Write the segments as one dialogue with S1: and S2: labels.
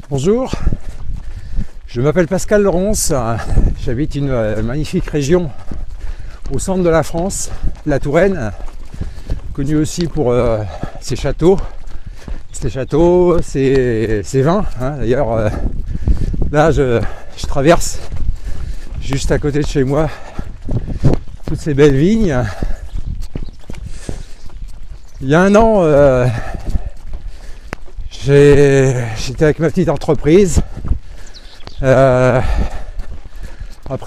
S1: Bonjour, je m'appelle Pascal Laurence, j'habite une magnifique région au centre de la France, la Touraine, connue aussi pour ses châteaux, ses vins. D'ailleurs, là je traverse juste à côté de chez moi toutes ces belles vignes. Il y a un an, j'étais avec ma petite entreprise. Après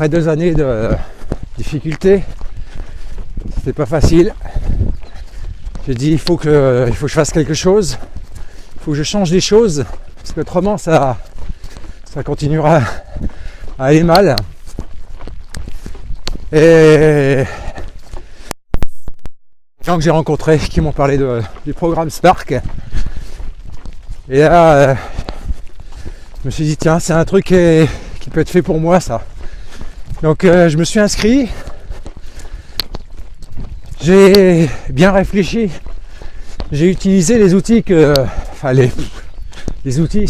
S1: 2 années de difficultés, c'était pas facile. J'ai dit il faut que je fasse quelque chose, il faut que je change les choses, parce qu'autrement ça continuera à aller mal. Et les gens que j'ai rencontrés qui m'ont parlé du programme Spark. Et là, je me suis dit tiens, c'est un truc qui peut être fait pour moi ça. Donc je me suis inscrit. J'ai bien réfléchi. J'ai utilisé les outils les outils,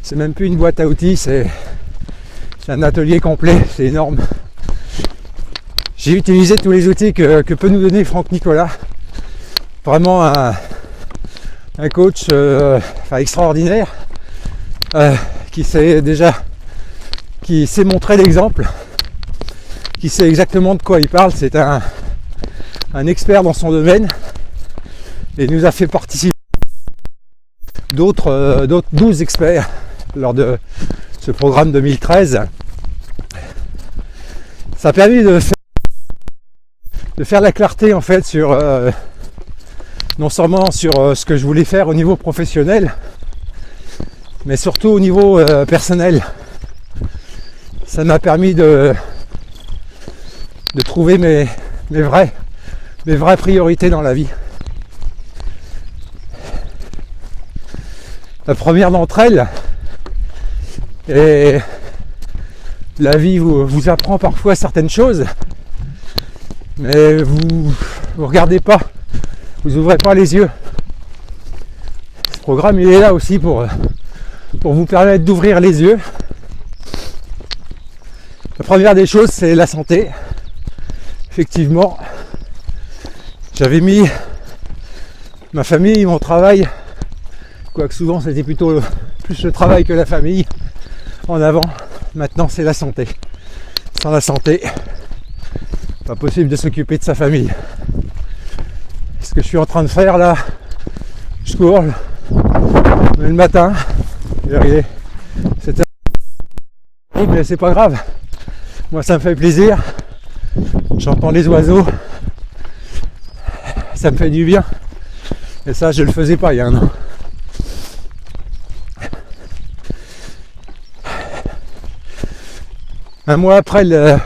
S1: c'est même plus une boîte à outils, c'est un atelier complet, c'est énorme. J'ai utilisé tous les outils que peut nous donner Franck Nicolas. Vraiment un coach extraordinaire qui sait montrer l'exemple, qui sait exactement de quoi il parle. C'est un expert dans son domaine et il nous a fait participer d'autres 12 experts lors de ce programme 2013. Ça a permis de faire la clarté en fait sur non seulement sur ce que je voulais faire au niveau professionnel, mais surtout au niveau personnel. Ça m'a permis de trouver mes vraies priorités dans la vie. La première d'entre elles, et la vie vous apprend parfois certaines choses, mais vous regardez pas, vous ouvrez pas les yeux. Ce programme il est là aussi pour vous permettre d'ouvrir les yeux. La première des choses, c'est la santé. Effectivement, j'avais mis ma famille, mon travail, quoique souvent c'était plutôt plus le travail que la famille, en avant. Maintenant c'est la santé. Sans la santé, pas possible de s'occuper de sa famille. Ce que je suis en train de faire là, je cours le matin, c'était mais c'est pas grave, moi ça me fait plaisir, j'entends les oiseaux, ça me fait du bien, et ça je le faisais pas il y a un an. Un mois après le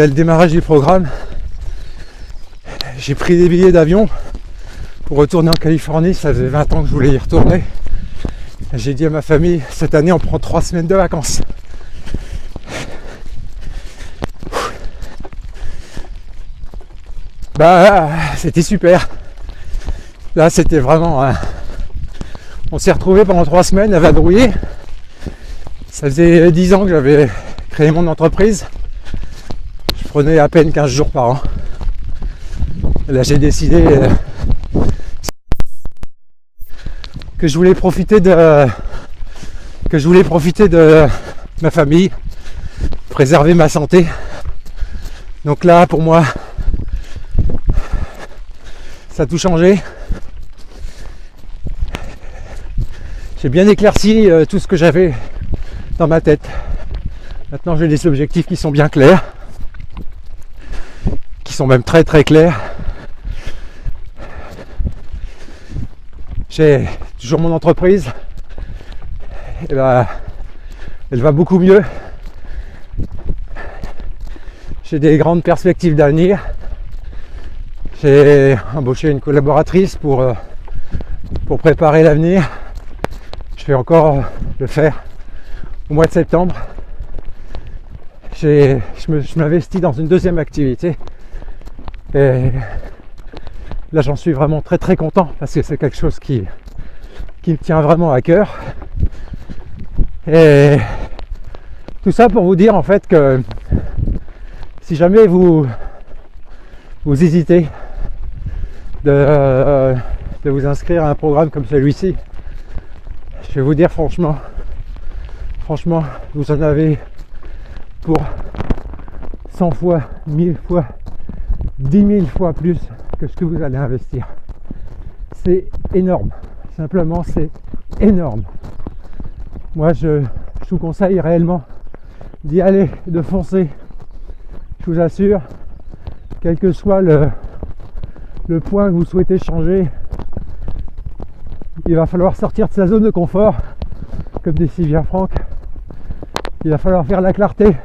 S1: démarrage du programme, j'ai pris des billets d'avion pour retourner en Californie. Ça faisait 20 ans que je voulais y retourner. J'ai dit à ma famille, cette année on prend 3 semaines de vacances. C'était super. Là c'était vraiment on s'est retrouvés pendant 3 semaines à vadrouiller. Ça faisait 10 ans que j'avais créé mon entreprise. Je prenais à peine 15 jours par an. Là j'ai décidé que je voulais profiter de ma famille, préserver ma santé. Donc là pour moi ça a tout changé. J'ai bien éclairci tout ce que j'avais dans ma tête. Maintenant j'ai des objectifs qui sont bien clairs, qui sont même très très clairs. J'ai toujours mon entreprise, elle va beaucoup mieux. J'ai des grandes perspectives d'avenir. J'ai embauché une collaboratrice pour préparer l'avenir. Je vais encore le faire au mois de septembre. Je m'investis dans une deuxième activité et là j'en suis vraiment très très content parce que c'est quelque chose qui qui me tient vraiment à cœur. Et tout ça pour vous dire en fait que si jamais vous hésitez de vous inscrire à un programme comme celui-ci, je vais vous dire franchement, vous en avez pour 100 fois, 1000 fois, 10 000 fois plus que ce que vous allez investir. C'est énorme, simplement c'est énorme. Moi je vous conseille réellement d'y aller, de foncer. Je vous assure, quel que soit le point que vous souhaitez changer, il va falloir sortir de sa zone de confort, comme dit si bien Franck. Il va falloir faire la clarté,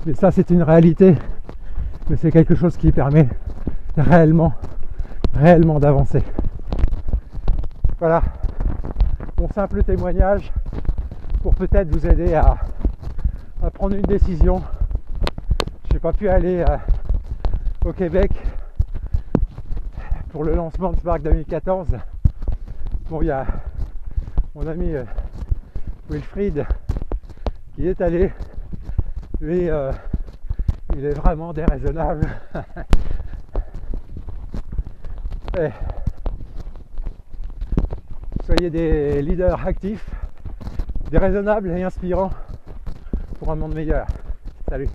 S1: mais ça c'est une réalité, mais c'est quelque chose qui permet réellement d'avancer. Voilà, mon simple témoignage pour peut-être vous aider à prendre une décision. Je n'ai pas pu aller au Québec pour le lancement de Spark 2014. Bon, il y a mon ami Wilfried qui est allé. Lui, il est vraiment déraisonnable. Et soyez des leaders actifs, déraisonnables et inspirants pour un monde meilleur. Salut!